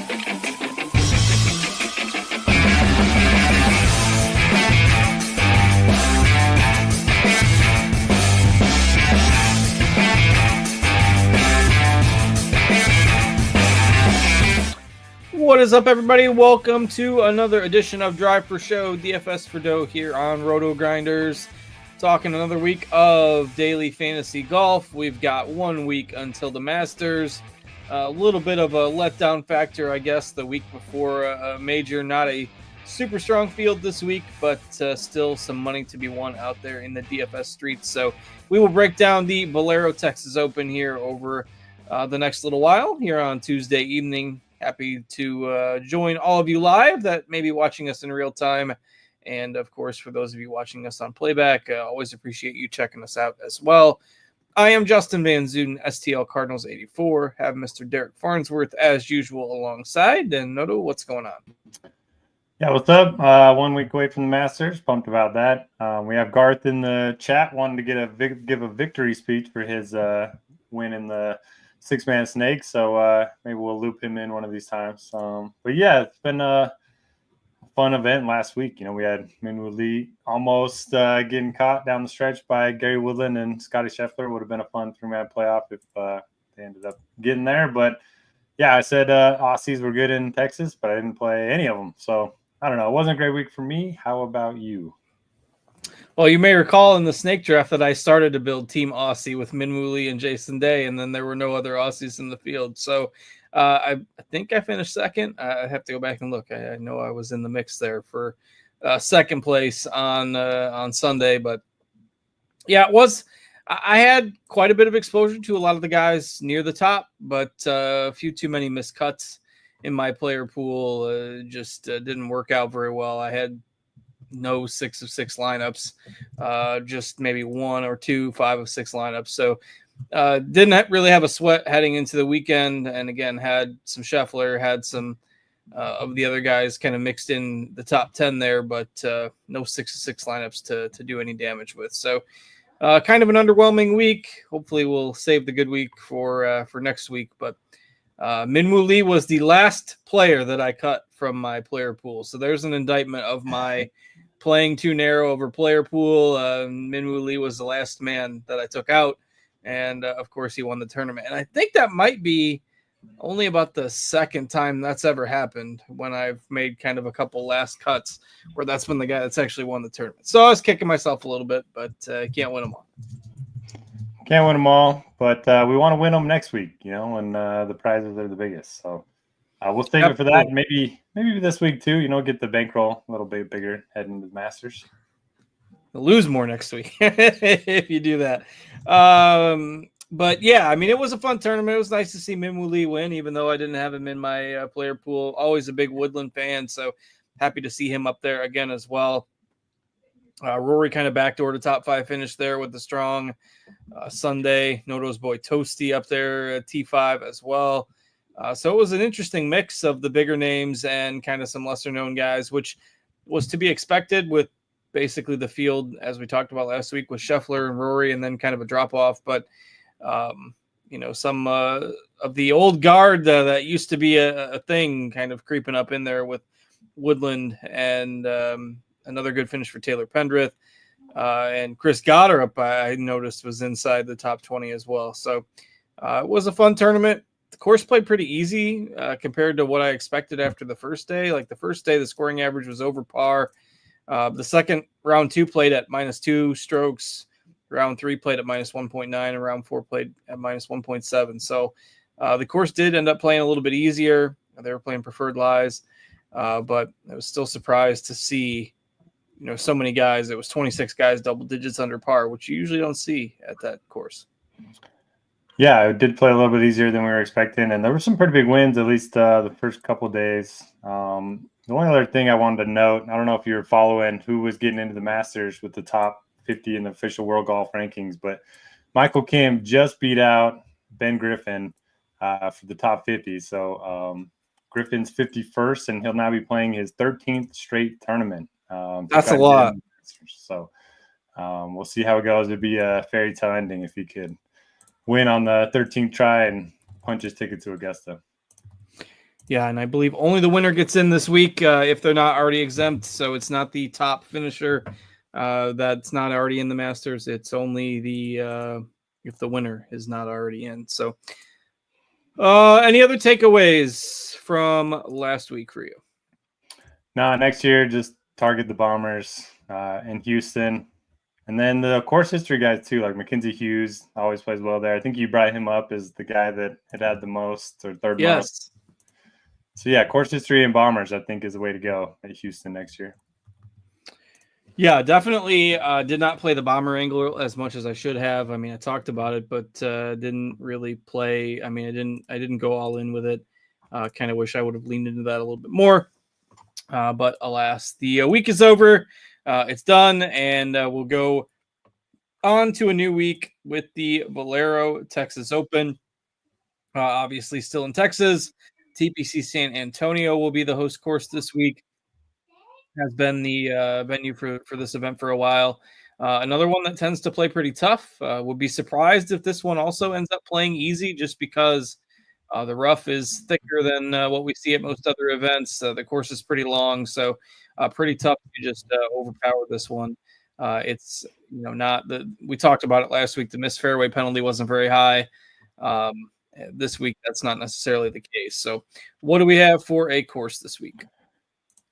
What is up, everybody? Welcome to another edition of Drive for Show, DFS for Dough here on RotoGrinders. Talking another week of daily fantasy golf. We've got 1 week until the Masters. A little bit of a letdown factor, I guess, the week before a major. Not a super strong field this week, but still some money to be won out there in the DFS streets. So we will break down the Valero Texas Open here over the next little while here on Tuesday evening. Happy to join all of you live that may be watching us in real time. And, of course, for those of you watching us on playback, always appreciate you checking us out as well. I am Justin Van Zuiden, STL Cardinals 84. Have Mr. Derek Farnsworth, as usual, alongside. And, Noto, what's going on? Yeah, what's up? 1 week away from the Masters. Pumped about that. We have Garth in the chat wanting to give a victory speech for his win in the six-man snake, so maybe we'll loop him in one of these times. But yeah, it's been a fun event last week. You know, we had Minwoo Lee almost getting caught down the stretch by Gary Woodland and Scotty Scheffler. Would have been a fun three-man playoff if they ended up getting there. But yeah, I said Aussies were good in Texas, but I didn't play any of them. So I don't know. It wasn't a great week for me. How about you? Well, you may recall in the snake draft that I started to build Team Aussie with Minwoo Lee and Jason Day, and then there were no other Aussies in the field. So I think I finished second. I have to go back and look. I know I was in the mix there for second place on Sunday. But, yeah, it was – I had quite a bit of exposure to a lot of the guys near the top, but a few too many missed cuts in my player pool just didn't work out very well. I had – no 6 of 6 lineups, just maybe 1 or 2 5 of 6 lineups. So didn't really have a sweat heading into the weekend. And again, had some Scheffler, had some of the other guys kind of mixed in the top 10 there, but no 6 of 6 lineups to do any damage with. So kind of an underwhelming week. Hopefully we'll save the good week for next week. But Minwoo Lee was the last player that I cut from my player pool. So there's an indictment of my playing too narrow over player pool. Minwoo Lee was the last man that I took out. And, of course, he won the tournament. And I think that might be only about the second time that's ever happened when I've made kind of a couple last cuts where that's been the guy that's actually won the tournament. So I was kicking myself a little bit, but can't win them all. Can't win them all, but we want to win them next week, you know, when the prizes are the biggest. So we'll save it for that. Maybe this week too, you know, get the bankroll a little bit bigger heading into the Masters. You'll lose more next week if you do that. But yeah, I mean, it was a fun tournament. It was nice to see Minwoo Lee win, even though I didn't have him in my player pool. Always a big Woodland fan, so happy to see him up there again as well. Rory kind of backdoor to top 5 finish there with the strong Sunday. Noto's boy Toasty up there at T5 as well. So it was an interesting mix of the bigger names and kind of some lesser known guys, which was to be expected with basically the field, as we talked about last week, with Scheffler and Rory, and then kind of a drop off. But, you know, some of the old guard that used to be a thing kind of creeping up in there with Woodland and another good finish for Taylor Pendrith. And Chris Goddard, I noticed, was inside the top 20 as well. So it was a fun tournament. The course played pretty easy compared to what I expected after the first day. Like the first day, the scoring average was over par. The second round 2 played at -2 strokes. Round 3 played at -1.9, and round 4 played at -1.7. So the course did end up playing a little bit easier. They were playing preferred lies, but I was still surprised to see, you know, so many guys. It was 26 guys, double digits under par, which you usually don't see at that course. Yeah, it did play a little bit easier than we were expecting, and there were some pretty big wins, at least the first couple of days. The only other thing I wanted to note, I don't know if you were following who was getting into the Masters with the top 50 in the official World Golf rankings, but Michael Kim just beat out Ben Griffin for the top 50. So Griffin's 51st, and he'll now be playing his 13th straight tournament. That's a lot. So we'll see how it goes. It'd be a fairy tale ending if he could win on the 13th try and punch his ticket to Augusta. Yeah, and I believe only the winner gets in this week if they're not already exempt. So it's not the top finisher that's not already in the Masters. It's only the if the winner is not already in. So any other takeaways from last week for you? No, next year just target the Bombers in Houston. And then the course history guys too, like Mackenzie Hughes always plays well there. I think you brought him up as the guy that had the most or third most. So yeah, course history and Bombers I think is the way to go at Houston next year. Yeah, definitely did not play the Bomber angle as much as I should have. I mean, I talked about it, but didn't really play. I mean, I didn't go all in with it. Kind of wish I would have leaned into that a little bit more. But alas, the week is over. It's done, and we'll go on to a new week with the Valero Texas Open. Obviously, still in Texas. TPC San Antonio will be the host course this week. Has been the venue for this event for a while. Another one that tends to play pretty tough. Would be surprised if this one also ends up playing easy just because the rough is thicker than what we see at most other events. The course is pretty long, so pretty tough to just overpower this one. It's not the we talked about it last week. The missed fairway penalty wasn't very high. This week, that's not necessarily the case. So, what do we have for a course this week?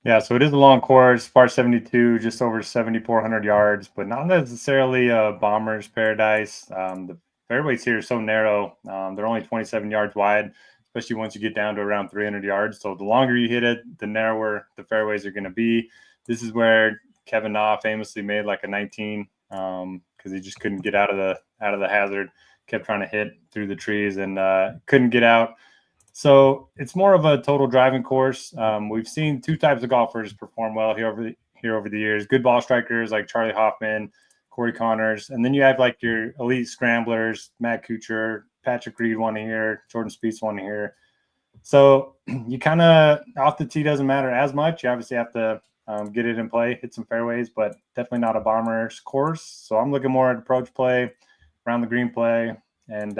Yeah, so it is a long course, par 72, just over 7,400 yards, but not necessarily a bomber's paradise. The fairways here are so narrow. They're only 27 yards wide, especially once you get down to around 300 yards. So the longer you hit it, the narrower the fairways are going to be. This is where Kevin Na famously made like a 19 because he just couldn't get out of the hazard. Kept trying to hit through the trees and couldn't get out. So it's more of a total driving course. We've seen two types of golfers perform well here over the years. Good ball strikers like Charlie Hoffman, Corey Connors, and then you have like your elite scramblers, Matt Kuchar, Patrick Reed one here, Jordan Spieth one here. So you kind of off the tee doesn't matter as much. You obviously have to get it in play, hit some fairways, but definitely not a bomber's course. So I'm looking more at approach play, around the green play, and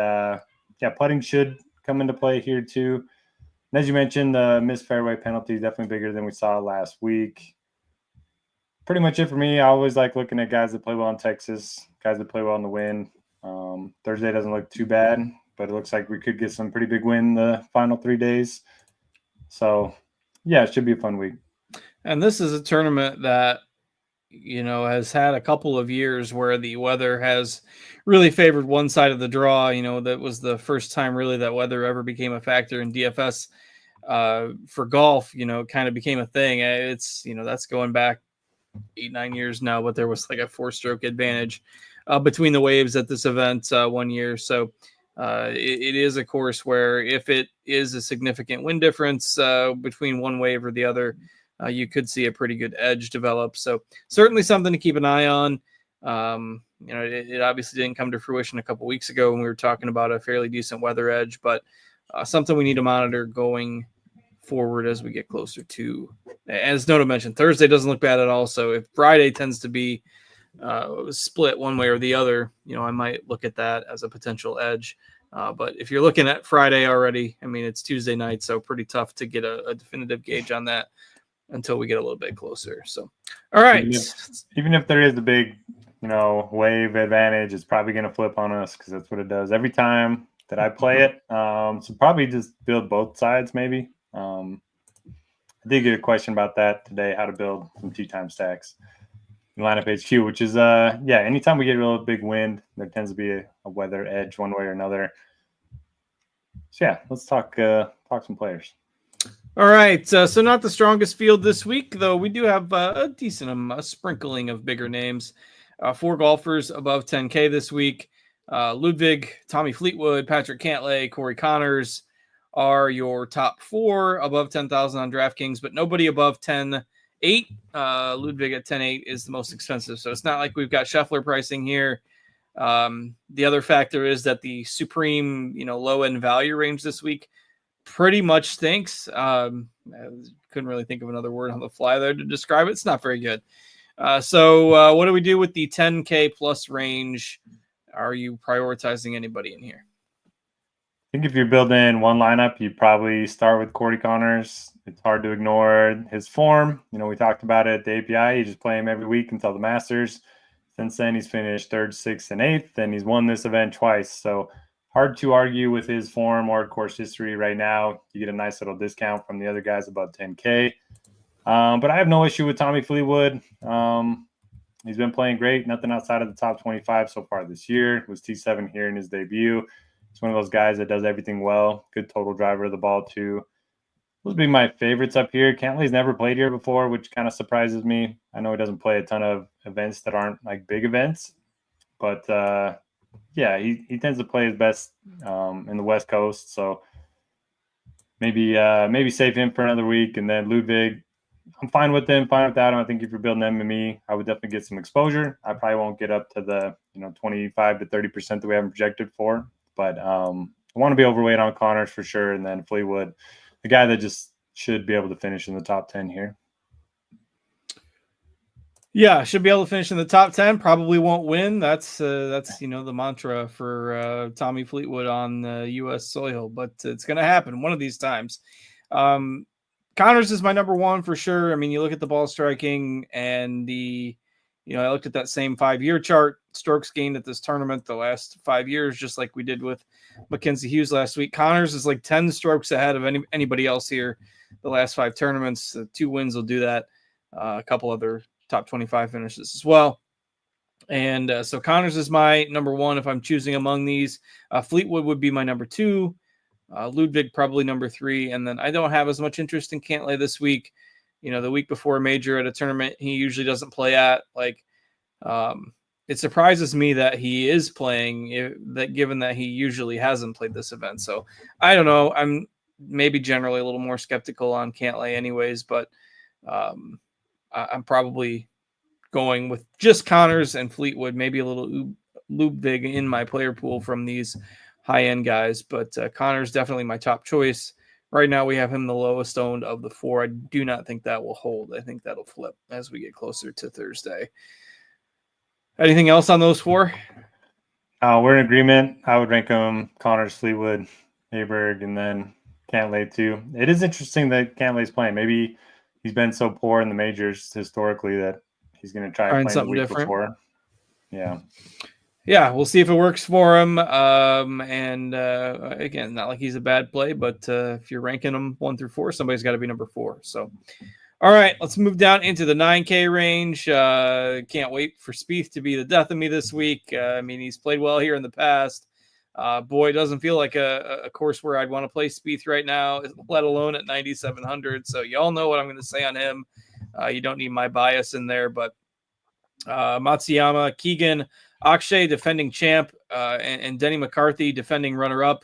putting should come into play here too. And as you mentioned, the missed fairway penalty is definitely bigger than we saw last week. Pretty much it for me. I always like looking at guys that play well in Texas, guys that play well in the wind. Thursday doesn't look too bad, but it looks like we could get some pretty big win the final 3 days. So, yeah, it should be a fun week. And this is a tournament that has had a couple of years where the weather has really favored one side of the draw. That was the first time really that weather ever became a factor in DFS for golf. Kind of became a thing. It's, that's going back 8-9 years now, but there was like a 4-stroke advantage between the waves at this event 1 year. So it is a course where if it is a significant wind difference between one wave or the other, you could see a pretty good edge develop. So certainly something to keep an eye on. It obviously didn't come to fruition a couple weeks ago when we were talking about a fairly decent weather edge, but something we need to monitor going forward as we get closer to. As Noto mentioned, Thursday doesn't look bad at all. So if Friday tends to be split one way or the other, I might look at that as a potential edge. But if you're looking at Friday already, I mean, it's Tuesday night, so pretty tough to get a definitive gauge on that until we get a little bit closer. So, all right. Even if there is the big, wave advantage, it's probably going to flip on us because that's what it does every time that I play it. So probably just build both sides maybe. I did get a question about that today, how to build some 2-time stacks in lineup HQ, which is, anytime we get a real big wind, there tends to be a weather edge one way or another. So, yeah, let's talk some players. All right, so not the strongest field this week, though we do have a decent sprinkling of bigger names. 4 golfers above 10K this week. Ludwig, Tommy Fleetwood, Patrick Cantlay, Corey Connors are your top 4 above 10,000 on DraftKings, but nobody above 10.8. Ludwig at 10.8 is the most expensive, so it's not like we've got Scheffler pricing here. The other factor is that the supreme, low-end value range this week pretty much stinks. I couldn't really think of another word on the fly there to describe it. It's not very good. So what do we do with the 10K plus range? Are you prioritizing anybody in here? I think if you're building one lineup, you probably start with Corey Connors. It's hard to ignore his form. We talked about it at the API. You just play him every week until the Masters. Since then, he's finished 3rd, 6th, and 8th, and he's won this event twice. So hard to argue with his form or course history right now. You get a nice little discount from the other guys above 10K. But I have no issue with Tommy Fleetwood. He's been playing great. Nothing outside of the top 25 so far this year. Was T7 here in his debut. He's one of those guys that does everything well. Good total driver of the ball, too. Those would be my favorites up here. Cantlay's never played here before, which kind of surprises me. I know he doesn't play a ton of events that aren't like big events. But, yeah, he tends to play his best in the West Coast. So maybe save him for another week. And then Ludwig, I'm fine with him, fine without him. I think if you're building MME, I would definitely get some exposure. I probably won't get up to the 25 to 30% that we haven't projected for. But I want to be overweight on Connors for sure. And then Fleetwood, the guy that just should be able to finish in the top 10 here. Yeah, should be able to finish in the top 10. Probably won't win. That's the mantra for Tommy Fleetwood on U.S. soil, but it's going to happen one of these times. Connors is my number one for sure. I mean, you look at the ball striking and I looked at that same 5-year chart, strokes gained at this tournament the last 5 years, just like we did with Mackenzie Hughes last week. Connors is like 10 strokes ahead of anybody else here the last 5 tournaments. 2 wins will do that. A couple other top 25 finishes as well. And so Connors is my number one if I'm choosing among these. Fleetwood would be my number 2. Ludwig probably number 3. And then I don't have as much interest in Cantlay this week. The week before a major at a tournament he usually doesn't play at. It surprises me that he is playing, that given that he usually hasn't played this event. So I don't know. I'm maybe generally a little more skeptical on Cantlay anyways, but I'm probably going with just Connors and Fleetwood, maybe a little Ludwig in my player pool from these high-end guys. But Connors definitely my top choice. Right now we have him the lowest owned of the 4. I do not think that will hold. I think that'll flip as we get closer to Thursday. Anything else on those 4? We're in agreement. I would rank them Connors, Fleetwood, Aberg, and then Cantlay too. It is interesting that Cantlay's playing. Maybe he's been so poor in the majors historically that he's going to try and play something the week different before. Yeah. Yeah, we'll see if it works for him. Again, not like he's a bad play, but if you're ranking them 1 through 4, somebody's got to be number 4. So, all right, let's move down into the 9K range. Can't wait for Spieth to be the death of me this week. He's played well here in the past. Boy, it doesn't feel like a course where I'd want to play Spieth right now, let alone at 9,700. So you all know what I'm going to say on him. You don't need my bias in there, but Matsuyama, Keegan, Akshay, defending champ, and Denny McCarthy, defending runner-up.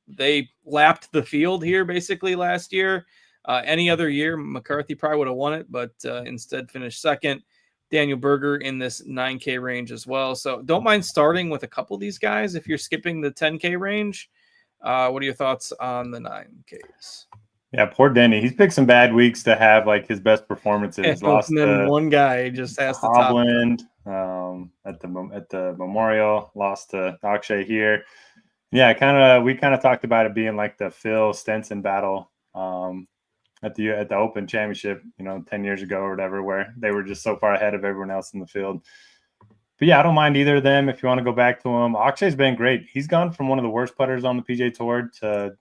They lapped the field here basically last year. Any other year, McCarthy probably would have won it, but instead finished second. Daniel Berger in this 9K range as well. So don't mind starting with a couple of these guys if you're skipping the 10K range. What are your thoughts on the 9Ks? Yeah, poor Denny. He's picked some bad weeks to have like his best performances. Lost and then one guy just has to top Hovland at the Memorial, lost to Akshay here. Yeah, we kind of talked about it being like the Phil Stenson battle at the Open Championship, 10 years ago or whatever, where they were just so far ahead of everyone else in the field. But yeah, I don't mind either of them if you want to go back to him. Akshay's been great. He's gone from one of the worst putters on the PGA Tour to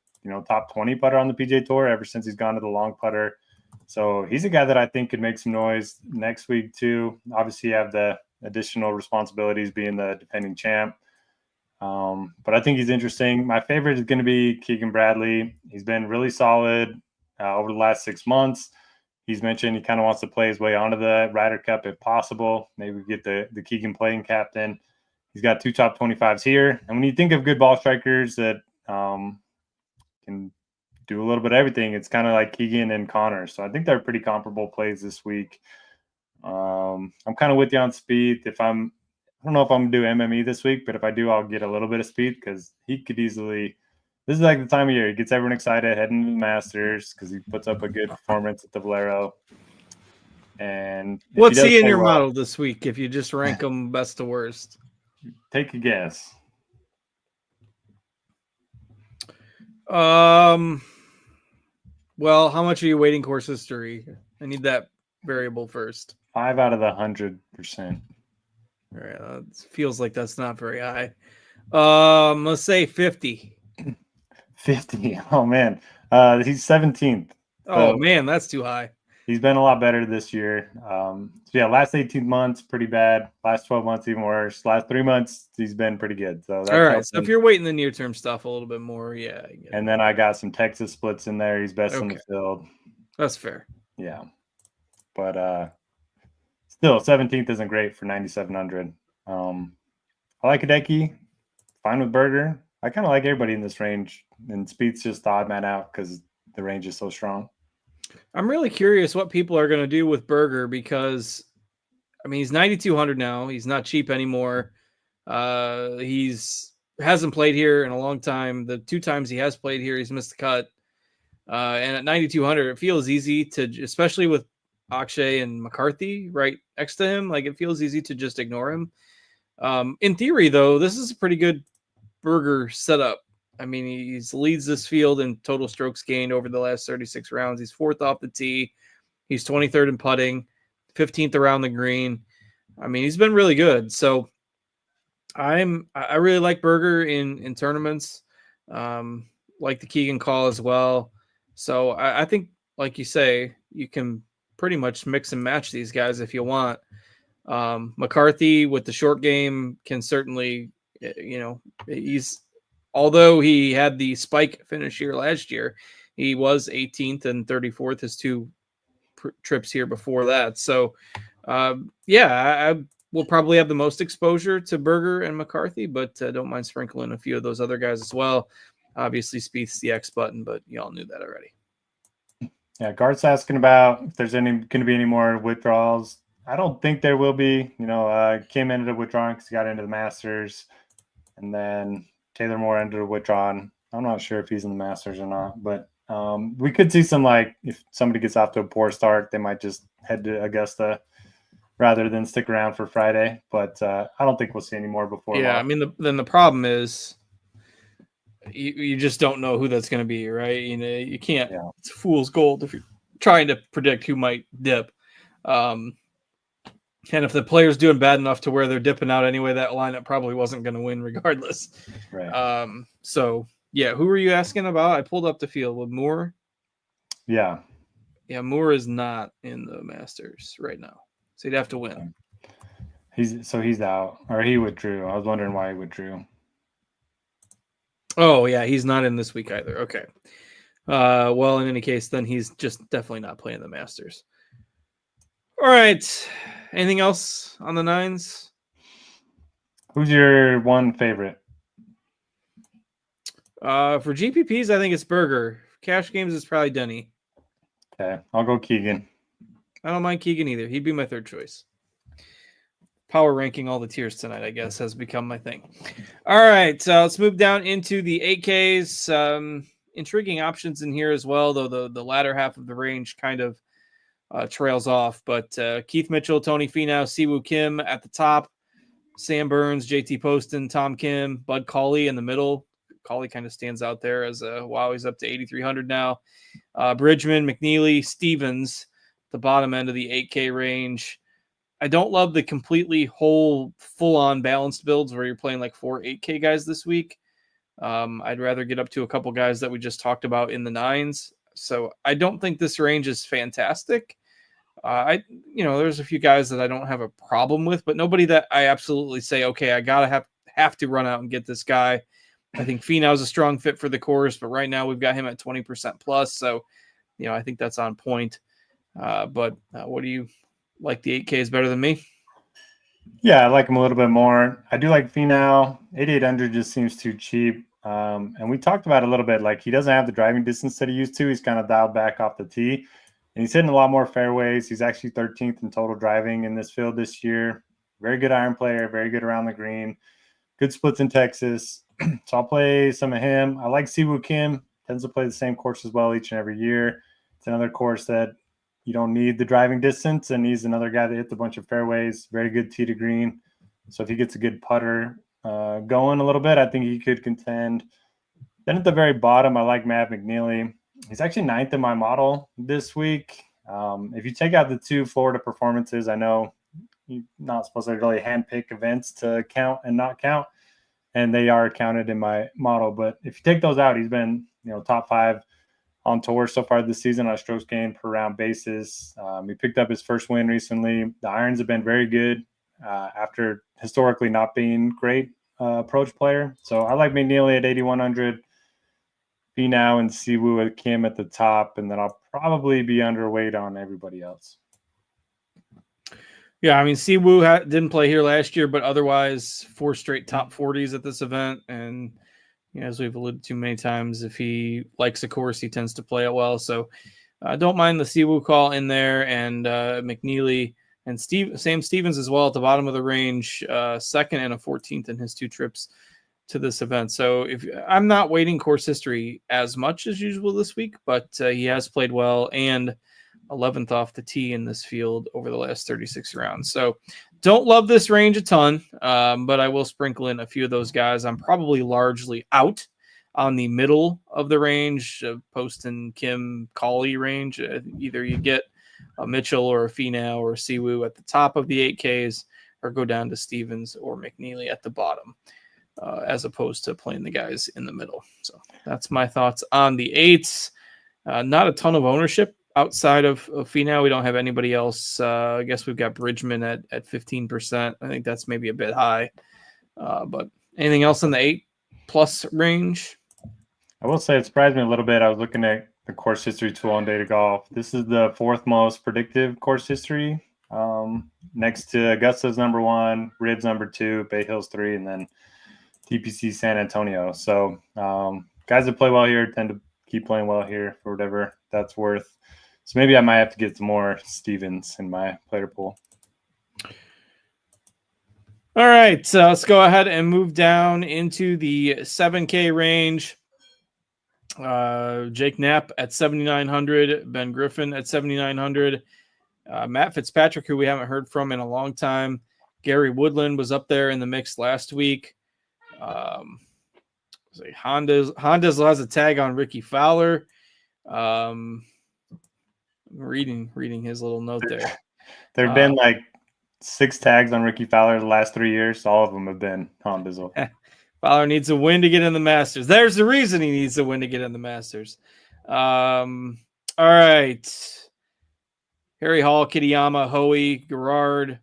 top 20 putter on the PGA Tour ever since he's gone to the long putter. So he's a guy that I think could make some noise next week too. Obviously, you have the additional responsibilities being the defending champ. But I think he's interesting. My favorite is going to be Keegan Bradley. He's been really solid over the last 6 months. He's mentioned he kind of wants to play his way onto the Ryder Cup if possible. Maybe get the Keegan playing captain. He's got 2 top 25s here. And when you think of good ball strikers that can do a little bit of everything, it's kind of like Keegan and Connor. So I think they're pretty comparable plays this week. I'm kind of with you on Spieth. I don't know if I'm going to do MME this week, but if I do, I'll get a little bit of Spieth because he could easily – this is like the time of year. He gets everyone excited heading to the Masters because he puts up a good performance at the Valero. And what's he in your model this week if you just rank them best to worst? Take a guess. Well, how much are you weighting course history? I need that variable first. 5 out of the 100%. All right, feels like that's not very high. Let's say 50. 50. Oh man, he's 17th. Oh So man, that's too high. he's been a lot better this year. So yeah, last 18 months pretty bad. Last 12 months even worse. Last 3 months he's been pretty good. So that's All right. helped So if him. you're weighting the near term stuff a little bit more, yeah. And then I got some Texas splits in there. He's best in the field. That's fair. Yeah, but still 17th isn't great for 9,700. I like Hideki. Fine with Berger. I kind of like everybody in this range, and Speed's just the odd man out because the range is so strong. I'm really curious what people are going to do with Berger because, I mean, he's 9,200 now. He's not cheap anymore. He's hasn't played here in a long time. The 2 times he has played here, he's missed the cut. And at 9,200, it feels easy to, especially with Akshay and McCarthy right next to him, like it feels easy to just ignore him. In theory, though, this is a pretty good Berger setup. I mean, he leads this field in total strokes gained over the last 36 rounds. He's 4th off the tee. He's 23rd in putting, 15th around the green. I mean, he's been really good. So I really like Berger in tournaments. Like the Keegan call as well. So I think, like you say, you can pretty much mix and match these guys if you want. McCarthy with the short game can certainly, although he had the spike finish here last year, he was 18th and 34th his 2 trips here before that. So, I will probably have the most exposure to Berger and McCarthy, but don't mind sprinkling a few of those other guys as well. Obviously, Spieth's the X button, but y'all knew that already. Yeah, Garth's asking about if there's going to be any more withdrawals. I don't think there will be. Kim ended up withdrawing because he got into the Masters, and then Taylor Moore ended up withdrawing. I'm not sure if he's in the Masters or not, but we could see some, like, if somebody gets off to a poor start, they might just head to Augusta rather than stick around for Friday. But I don't think we'll see any more before. Yeah, I mean, then the problem is you just don't know who that's going to be, right? You can't. Yeah. It's fool's gold if you're trying to predict who might dip. And if the player's doing bad enough to where they're dipping out anyway, that lineup probably wasn't going to win regardless. Right. So, yeah, who were you asking about? I pulled up the field with Moore. Yeah. Yeah, Moore is not in the Masters right now. So he'd have to win. He's out, or he withdrew. I was wondering why he withdrew. Oh, yeah, he's not in this week either. Okay. Well, in any case, then he's just definitely not playing the Masters. All right. Anything else on the nines? Who's your one favorite? For GPPs, I think it's Berger. Cash games, it's probably Denny. Okay, I'll go Keegan. I don't mind Keegan either. He'd be my third choice. Power ranking all the tiers tonight, I guess, has become my thing. All right, let's move down into the 8Ks. Intriguing options in here as well, though the latter half of the range kind of trails off. But Keith Mitchell, Tony Finau, Siwoo Kim at the top, Sam Burns, JT Poston, Tom Kim, Bud Cauley in the middle. Cauley kind of stands out there as he's up to 8,300 now. Bridgman, McNeely, Stevens, the bottom end of the 8K range. I don't love the completely full-on balanced builds where you're playing like 4 8K guys this week. I'd rather get up to a couple guys that we just talked about in the nines. So I don't think this range is fantastic. There's a few guys that I don't have a problem with, but nobody that I absolutely say, okay, I gotta have to run out and get this guy. I think Finau is a strong fit for the course, but right now we've got him at 20% plus. So, I think that's on point. But what do you like? The 8K is better than me? Yeah, I like him a little bit more. I do like Finau. 8,800 just seems too cheap. And we talked about it a little bit, like he doesn't have the driving distance that he used to. He's kind of dialed back off the tee, and he's hitting a lot more fairways. He's actually 13th in total driving in this field this year. Very good iron player, very good around the green. Good splits in Texas. So I'll play some of him. I like Siwoo Kim. Tends to play the same course as well each and every year. It's another course that you don't need the driving distance, and he's another guy that hits a bunch of fairways. Very good tee to green. So if he gets a good putter going a little bit, I think he could contend Then at the very bottom, I like Matt McNeely. He's actually 9th in my model this week. If you take out the 2 Florida performances, I know you're not supposed to really handpick events to count and not count, and they are counted in my model. But if you take those out, he's been top 5 on tour so far this season on a strokes gained per round basis. He picked up his first win recently. The irons have been very good after historically not being great approach player. So I like McNeely at 8,100. Finau and Siwoo with Kim at the top, and then I'll probably be underweight on everybody else. Yeah, I mean, Siwoo didn't play here last year, but otherwise 4 straight top 40s at this event. And as we've alluded to many times, if he likes a course, he tends to play it well. So don't mind the Siwoo call in there, and McNeely and Sam Stevens as well at the bottom of the range, 2nd and a 14th in his 2 trips to this event. So if I'm not weighting course history as much as usual this week, but he has played well and 11th off the tee in this field over the last 36 rounds. So don't love this range a ton, but I will sprinkle in a few of those guys. I'm probably largely out on the middle of the range, Poston, Kim, Cauley range. Either you get a Mitchell or a Finau or a Siwoo at the top of the 8Ks, or go down to Stevens or McNeely at the bottom, as opposed to playing the guys in the middle. So that's my thoughts on the 8s. Not a ton of ownership outside of Finau. We don't have anybody else. I guess we've got Bridgman at 15%. I think that's maybe a bit high. But anything else in the 8+ range? I will say it surprised me a little bit. I was looking at the course history tool on Data Golf. This is the 4th most predictive course history, next to Augusta's number 1, Ribs number 2, Bay Hills 3, and then TPC San Antonio. So guys that play well here tend to keep playing well here for whatever that's worth. So maybe I might have to get some more Stevens in my player pool. All right, so let's go ahead and move down into the 7K range. Jake Knapp at 7,900, Ben Griffin at 7,900, Matt Fitzpatrick, who we haven't heard from in a long time. Gary Woodland was up there in the mix last week. Honda's has a tag on Ricky Fowler. Reading his little note there. There have been like 6 tags on Ricky Fowler the last 3 years. All of them have been Honda's. Fowler needs a win to get in the Masters. There's the reason he needs a win to get in the Masters. All right. Harry Hall, Kitayama, Hoey, Gerard,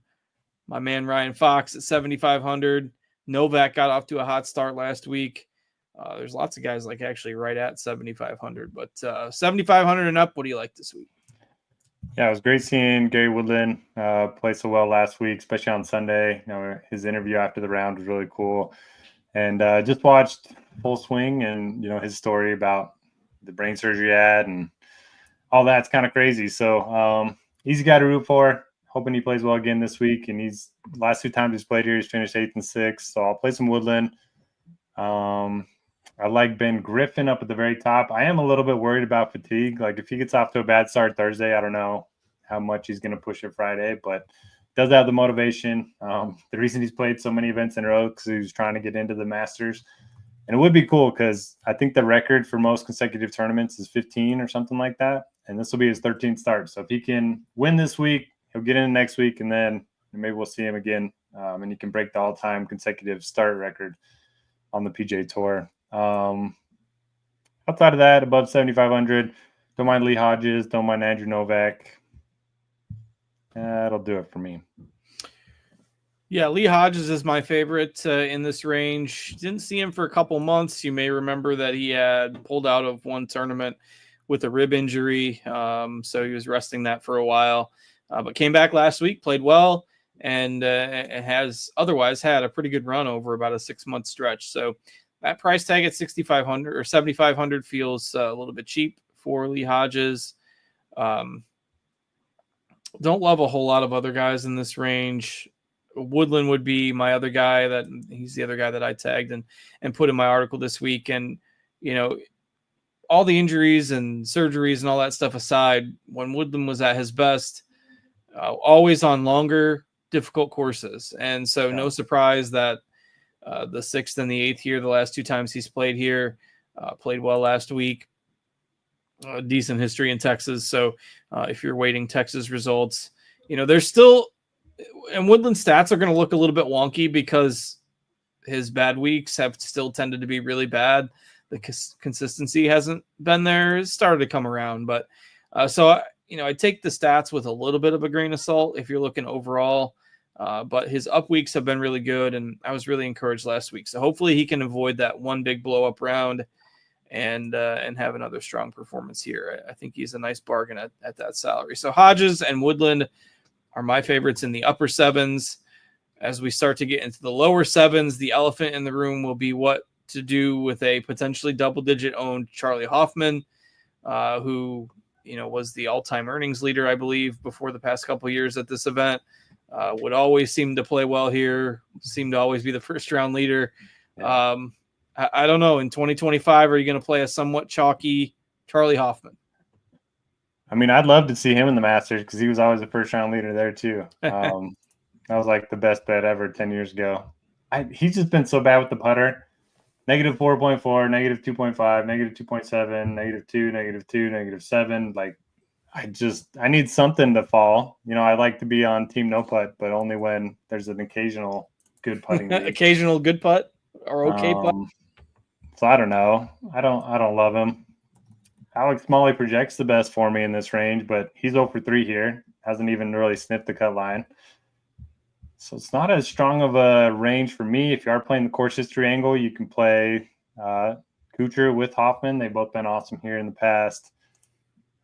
my man Ryan Fox at 7,500. Novak got off to a hot start last week. There's lots of guys like actually right at 7,500, but 7,500 and up. What do you like this week? Yeah, it was great seeing Gary Woodland play so well last week, especially on Sunday. His interview after the round was really cool. And just watched Full Swing and, his story about the brain surgery he had and all that's kind of crazy. So easy guy to root for. Hoping he plays well again this week. And he's last 2 times he's played here, he's finished 8th and 6th. So I'll play some Woodland. I like Ben Griffin up at the very top. I am a little bit worried about fatigue. Like if he gets off to a bad start Thursday, I don't know how much he's going to push it Friday, but does have the motivation. The reason he's played so many events in a row because he was trying to get into the Masters. And it would be cool because I think the record for most consecutive tournaments is 15 or something like that. And this will be his 13th start. So if he can win this week, he'll get in next week, and then maybe we'll see him again. And he can break the all-time consecutive start record on the PGA Tour. Outside of that, above 7,500, don't mind Lee Hodges, don't mind Andrew Novak. That'll do it for me. Yeah, Lee Hodges is my favorite in this range. Didn't see him for a couple months. You may remember that he had pulled out of one tournament with a rib injury, so he was resting that for a while. But came back last week, played well, and has otherwise had a pretty good run over about a 6-month stretch. So that price tag at 6,500 or 7,500 feels a little bit cheap for Lee Hodges. Don't love a whole lot of other guys in this range. Woodland would be my other guy. He's the other guy that I tagged and put in my article this week. And, all the injuries and surgeries and all that stuff aside, when Woodland was at his best, always on longer, difficult courses. And so no surprise that the 6th and the 8th here, the last 2 times he's played here, Played well last week. Decent history in Texas. So if you're waiting Texas results, there's still, and Woodland stats are going to look a little bit wonky because his bad weeks have still tended to be really bad. The consistency hasn't been there. It's started to come around, but I take the stats with a little bit of a grain of salt if you're looking overall. But his up weeks have been really good, and I was really encouraged last week. So hopefully he can avoid that one big blow up round and have another strong performance here. I think he's a nice bargain at that salary. So Hodges and Woodland are my favorites in the upper sevens. As we start to get into the lower sevens, the elephant in the room will be what to do with a potentially double-digit owned Charlie Hoffman, who was the all-time earnings leader, I believe, before the past couple of years at this event. Would always seem to play well here, seemed to always be the first-round leader. Yeah. I don't know. In 2025, are you going to play a somewhat chalky Charlie Hoffman? I mean, I'd love to see him in the Masters because he was always a first-round leader there too. That was like the best bet ever 10 years ago. He's just been so bad with the putter. Negative 4.4, negative 2.5, negative 2.7, negative 2, negative 2, negative 7. Like, I need something to fall. I like to be on Team No Putt, but only when there's an occasional good putting. Occasional good putt or okay putt. So I don't know. I don't love him. Alex Smalley projects the best for me in this range, but he's 0 for 3 here. Hasn't even really sniffed the cut line. So it's not as strong of a range for me. If you are playing the course history angle, you can play Kuchar with Hoffman. They've both been awesome here in the past.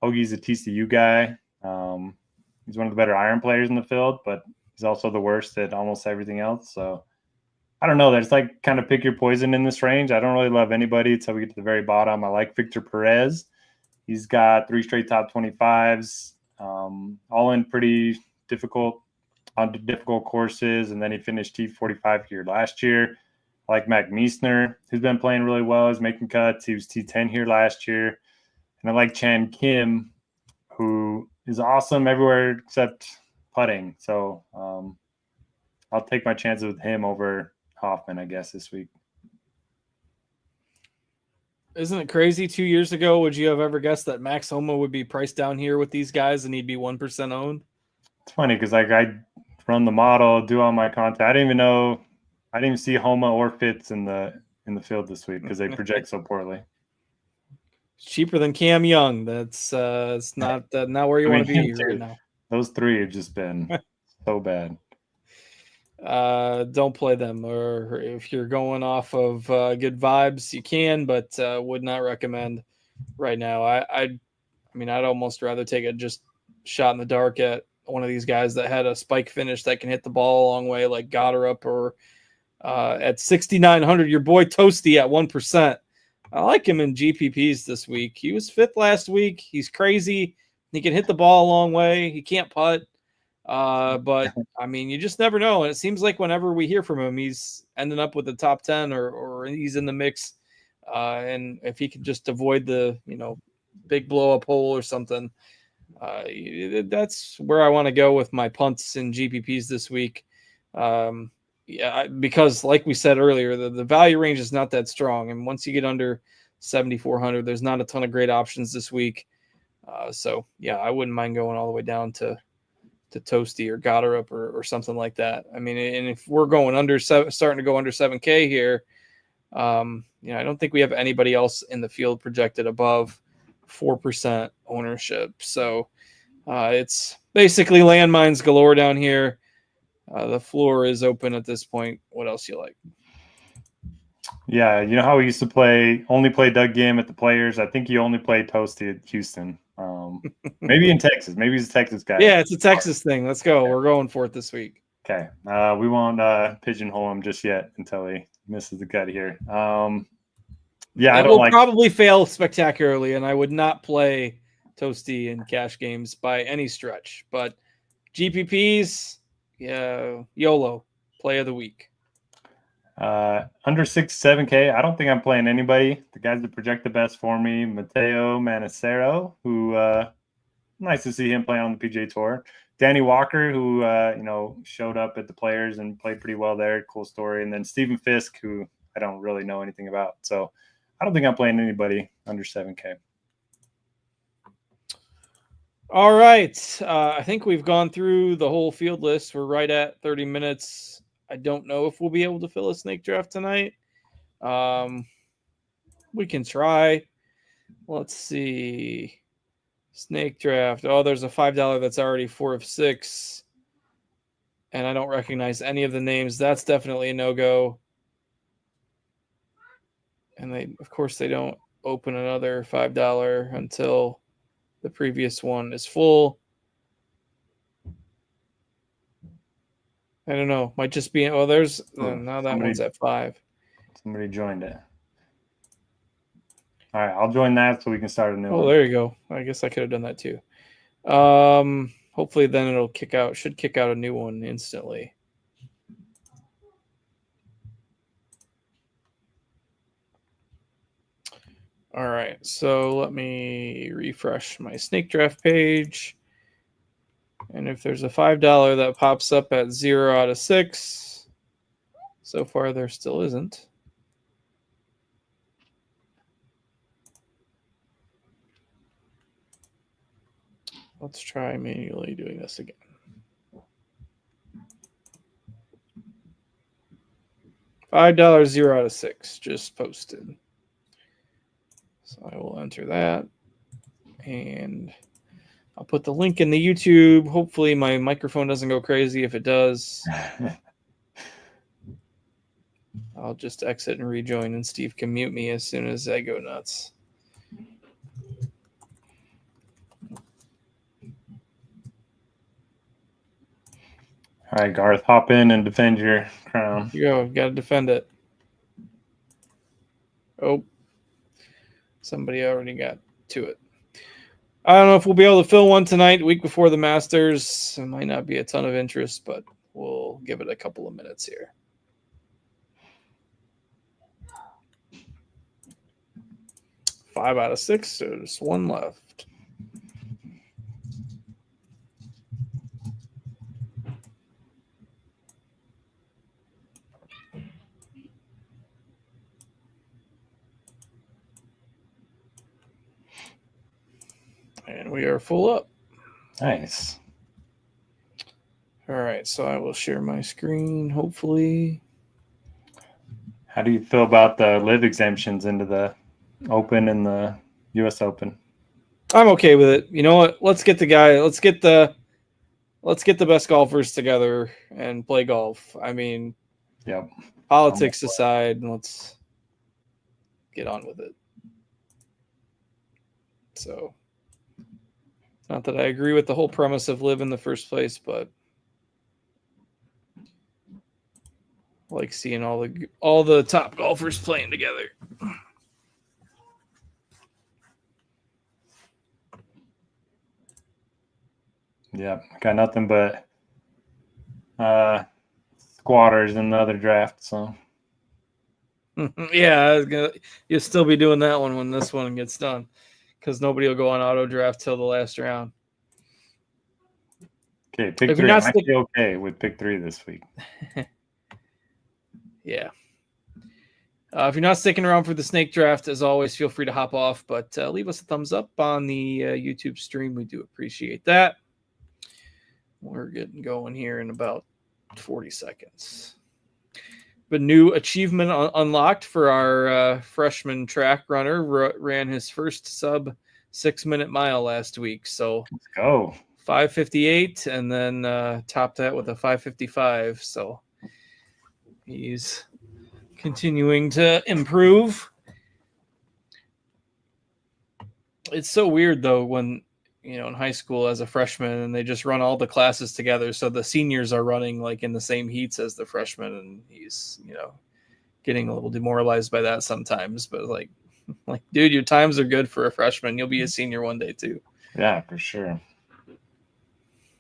Hoagie's a TCU guy. He's one of the better iron players in the field, but he's also the worst at almost everything else. So I don't know. There's like kind of pick your poison in this range. I don't really love anybody until we get to the very bottom. I like Victor Perez. He's got 3 straight top 25s, all in pretty difficult courses, and then he finished T45 here last year. I like Mac Meisner, who's been playing really well. He's making cuts. He was T10 here last year. And I like Chan Kim, who is awesome everywhere except putting. So I'll take my chances with him over Hoffman, I guess, this week. Isn't it crazy? 2 years ago, would you have ever guessed that Max Homa would be priced down here with these guys and he'd be 1% owned? It's funny because I run the model, do all my content. I didn't even see Homa or Fitz in the field this week because they project so poorly. It's cheaper than Cam Young. That's it's not where you want to be right now. Those 3 have just been so bad. Don't play them, or if you're going off of good vibes, you can, but would not recommend right now. I'd almost rather take a just shot in the dark at one of these guys that had a spike finish that can hit the ball a long way, like Goddard, or at 6,900, your boy Toasty at 1%. I like him in GPPs this week. He was 5th last week. He's crazy. He can hit the ball a long way. He can't putt. But I mean, you just never know. And it seems like whenever we hear from him, he's ending up with the top 10 or he's in the mix. And if he can just avoid the, big blow up hole or something, that's where I want to go with my punts in GPPs this week. Because like we said earlier, the value range is not that strong. And once you get under 7,400, there's not a ton of great options this week. So I wouldn't mind going all the way down to Toasty or Goddard or something like that. I mean, and if we're going starting to go under 7K here, I don't think we have anybody else in the field projected above 4% ownership. So it's basically landmines galore down here. The floor is open at this point. What else you like? Yeah, you know how we used to only play Doug Gim at the Players? I think you only play Toasty at Houston. Maybe in Texas. Maybe he's a Texas guy. Yeah, it's a Texas thing. Let's go. We're going for it this week. Okay. We won't pigeonhole him just yet until he misses the cut here. I don't like. Probably fail spectacularly, and I would not play Toasty in cash games by any stretch. But GPPs, YOLO, play of the week. Under 6-7K, I don't think I'm playing anybody. The guys that project the best for me, Mateo Manacero, who nice to see him play on the PGA Tour. Danny Walker, who showed up at the Players and played pretty well there. Cool story. And then Stephen Fisk, who I don't really know anything about. So I don't think I'm playing anybody under 7K. All right. I think we've gone through the whole field list. We're right at 30 minutes. I don't know if we'll be able to fill a snake draft tonight. We can try. Let's see. Snake draft. Oh, there's a $5 that's already 4 of 6. And I don't recognize any of the names. That's definitely a no-go. And of course, they don't open another $5 until the previous one is full. I don't know. Might just be. Oh, there's. Now that one's at 5. Somebody joined it. All right, I'll join that so we can start a new one. Oh, there you go. I guess I could have done that too. Hopefully, then it'll kick out. Should kick out a new one instantly. All right, so let me refresh my snake draft page. And if there's a $5 that pops up at 0 out of 6, so far there still isn't. Let's try manually doing this again. $5, 0 out of 6, just posted. So I will enter that. And I'll put the link in the YouTube. Hopefully my microphone doesn't go crazy. If it does, I'll just exit and rejoin, and Steve can mute me as soon as I go nuts. All right, Garth, hop in and defend your crown. You go. Got to defend it. Oh, somebody already got to it. I don't know if we'll be able to fill one tonight, the week before the Masters. It might not be a ton of interest, but we'll give it a couple of minutes here. Five out of 6, so there's one left. And we are full up. Nice. All right, so I will share my screen, hopefully. How do you feel about the live exemptions into the Open and the U.S. Open? I'm okay with it. You know what? Let's get the best golfers together and play golf. I mean, yep. Politics aside, let's get on with it. So, not that I agree with the whole premise of live in the first place, but I like seeing all the top golfers playing together. Yeah, got nothing but squatters in the other draft. So yeah, you'll still be doing that one when this one gets done, because nobody will go on auto draft till the last round. Okay, pick 3. I'm actually okay with pick 3 this week. Yeah. If you're not sticking around for the snake draft, as always, feel free to hop off, but leave us a thumbs up on the YouTube stream. We do appreciate that. We're getting going here in about 40 seconds. But new achievement unlocked for our freshman track runner. Ran his first sub 6-minute mile last week. So let's go. 5:58, and then topped that with a 5:55. So he's continuing to improve. It's so weird, though, when in high school as a freshman, and they just run all the classes together. So the seniors are running like in the same heats as the freshmen, and he's, getting a little demoralized by that sometimes. But like, dude, your times are good for a freshman. You'll be a senior one day too. Yeah, for sure.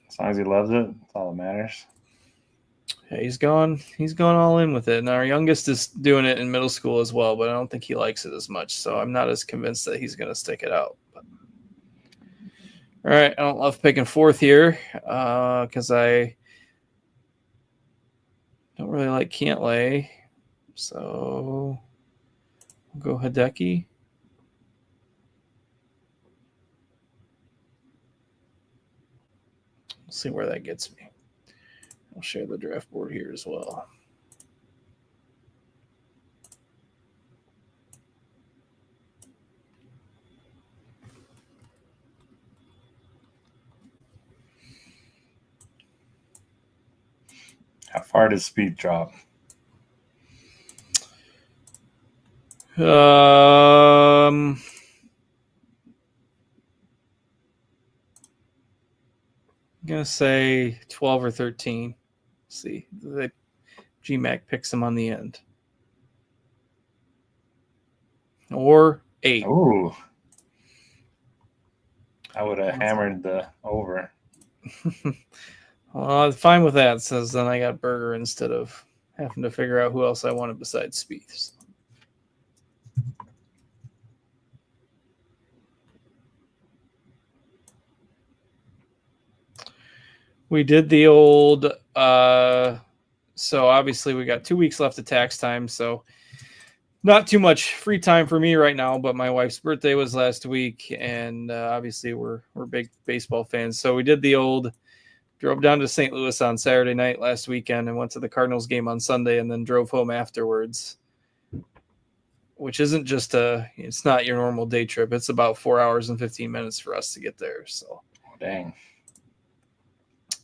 As long as he loves it, that's all that matters. Yeah, he's gone all in with it. And our youngest is doing it in middle school as well, but I don't think he likes it as much. So I'm not as convinced that he's going to stick it out. But all right, I don't love picking 4th here because I don't really like Cantlay. So We'll go Hideki. We'll see where that gets me. I'll share the draft board here as well. How far does speed drop? I'm gonna say 12 or 13. Let's see, the GMAC picks him on the end, or 8. Ooh, I would have hammered the over. Well, I'm fine with that. Says then I got Berger instead of having to figure out who else I wanted besides Spieth. We did the old. So obviously we got 2 weeks left of tax time. So not too much free time for me right now. But my wife's birthday was last week, and obviously we're big baseball fans. So we did the old. Drove down to St. Louis on Saturday night last weekend and went to the Cardinals game on Sunday and then drove home afterwards, which isn't just it's not your normal day trip. It's about 4 hours and 15 minutes for us to get there. So Dang.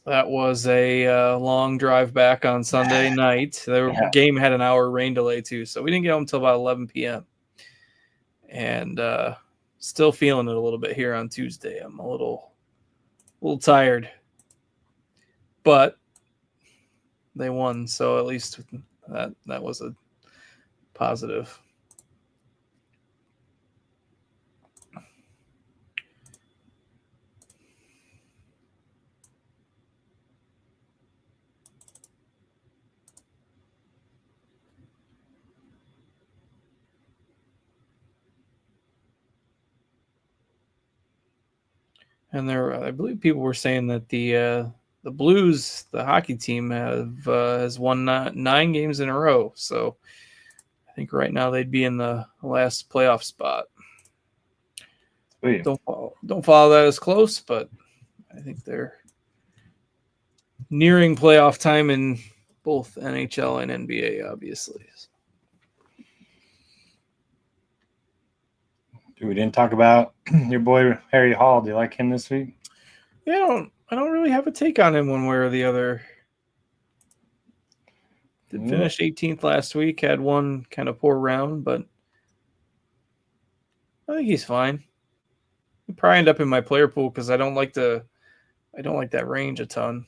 that was a long drive back on Sunday night. The game had an hour rain delay too. So we didn't get home until about 11 p.m. And still feeling it a little bit here on Tuesday. I'm a little tired. But they won, so at least that was a positive. And I believe people were saying that the Blues, the hockey team, has won 9 games in a row. So I think right now they'd be in the last playoff spot. Sweet. Don't follow that as close, but I think they're nearing playoff time in both NHL and NBA, obviously. We didn't talk about your boy Harry Hall. Do you like him this week? Yeah, I don't really have a take on him one way or the other. Did finish 18th last week, had one kind of poor round, but I think he's fine. He'll probably end up in my player pool because I don't like that range a ton.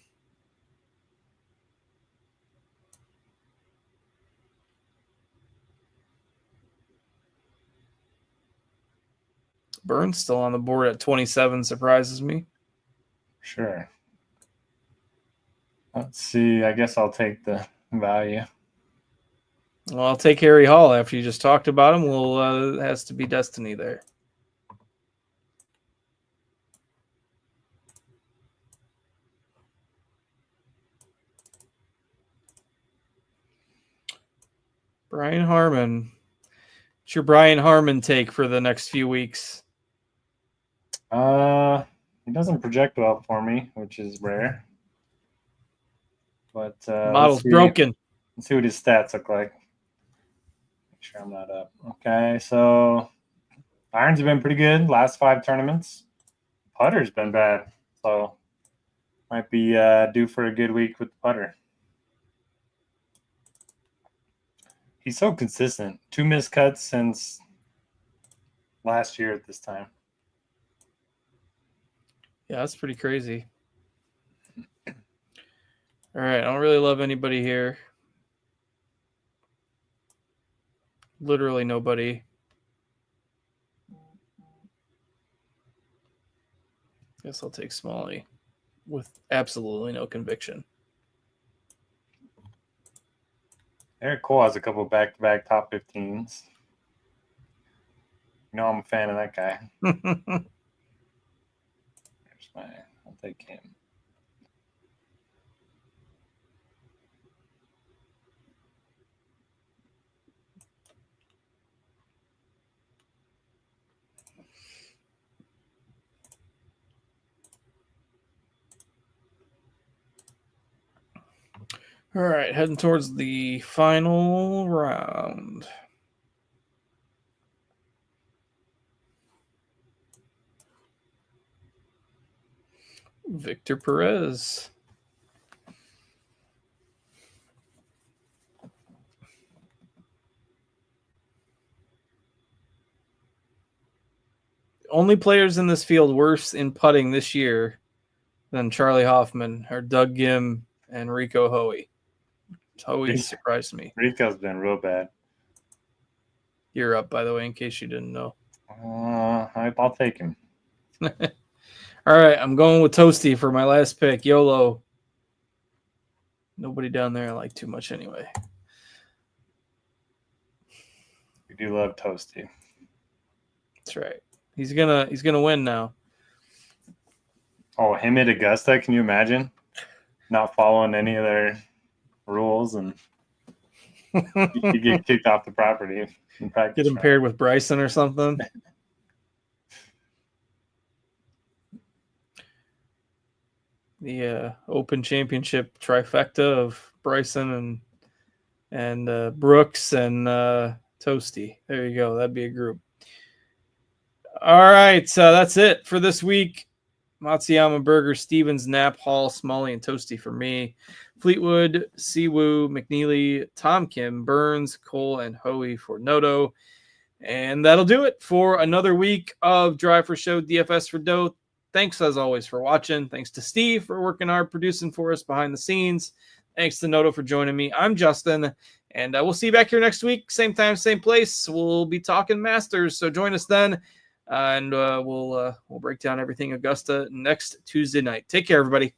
Burns still on the board at 27 surprises me. Sure. Let's see. I guess I'll take the value. Well, I'll take Harry Hall after you just talked about him. Well, it has to be Destiny there. Brian Harmon. What's your Brian Harmon take for the next few weeks? He doesn't project well for me, which is rare. But model's broken. Let's see what his stats look like. Make sure I'm not up. Okay, so irons have been pretty good last 5 tournaments. Putter's been bad, so might be due for a good week with the putter. He's so consistent. 2 missed cuts since last year at this time. Yeah, that's pretty crazy. All right, I don't really love anybody here. Literally nobody. Guess I'll take Smalley with absolutely no conviction. Eric Cole has a couple of back-to-back top 15s. You know I'm a fan of that guy. I'll take him. All right, heading towards the final round. Victor Perez. Only players in this field worse in putting this year than Charlie Hoffman are Doug Gim and Rico Hoey. Hoey surprised me. Rico's been real bad. You're up, by the way, in case you didn't know. I'll take him. All right, I'm going with Toasty for my last pick. YOLO. Nobody down there I like too much anyway. We do love Toasty. That's right. He's gonna win now. Oh, him at Augusta? Can you imagine? Not following any of their rules and you get kicked off the property in practice. Get him paired with Bryson or something. The Open Championship trifecta of Bryson and Brooks and Toasty. There you go. That'd be a group. All right, so that's it for this week. Matsuyama, Berger, Stevens, Knapp, Hall, Smalley, and Toasty for me. Fleetwood, Siwoo, McNeely, Tom Kim, Burns, Cole, and Hoey for Noto. And that'll do it for another week of Drive for Show DFS for Dough. Thanks, as always, for watching. Thanks to Steve for working hard producing for us behind the scenes. Thanks to Noto for joining me. I'm Justin, and we'll see you back here next week. Same time, same place. We'll be talking Masters, so join us then. And we'll break down everything Augusta next Tuesday night. Take care, everybody.